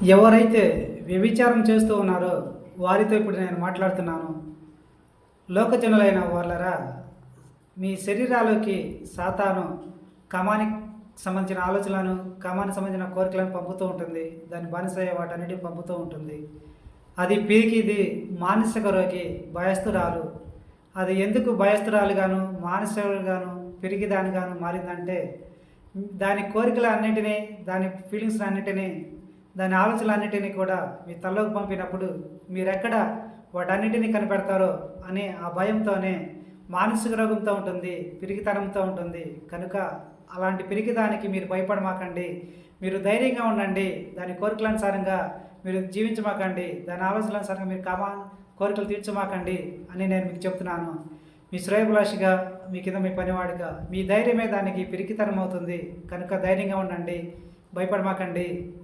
ఎవరైతే వ్యభిచారం చేస్తూ ఉన్నారో వారితో ఇప్పుడు నేను మాట్లాడుతున్నాను. లోకజనులైన వాళ్ళరా, మీ శరీరాలోకి సాతాను కామానికి సంబంధించిన ఆలోచనలను, కామానికి సంబంధించిన కోరికలను పంపుతూ ఉంటుంది. దాన్ని బానిసయ్యే వాటన్నిటిని పంపుతూ ఉంటుంది. అది పిరికిది, మానసిక రోగి, భయస్థురాలు. అది ఎందుకు భయస్థురాలుగాను, మానసికగాను, పిరికిదానిగాను మారిందంటే, దాని కోరికలన్నిటినీ, దాని ఫీలింగ్స్ అన్నిటినీ, దాని ఆలోచనలన్నిటినీ కూడా మీ తలలోకి పంపినప్పుడు మీరెక్కడ వాటన్నిటినీ కనిపెడతారో అనే ఆ భయంతోనే మానసిక రోగంతో ఉంటుంది, పిరికితనంతో ఉంటుంది. కనుక అలాంటి పిరికిదానికి మీరు భయపడమాకండి. మీరు ధైర్యంగా ఉండండి. దాని కోరికలనుసారంగా మీరు జీవించమాకండి. దాని ఆలోచనలనుసారంగా మీరు కోరికలు తీర్చమాకండి అని నేను మీకు చెప్తున్నాను. మీ శ్రేయోభిలాషిగా, మీ కింద మీ పనివాడిగా, మీ ధైర్యమే దానికి పిరికితనం అవుతుంది. కనుక ధైర్యంగా ఉండండి, భయపడమాకండి.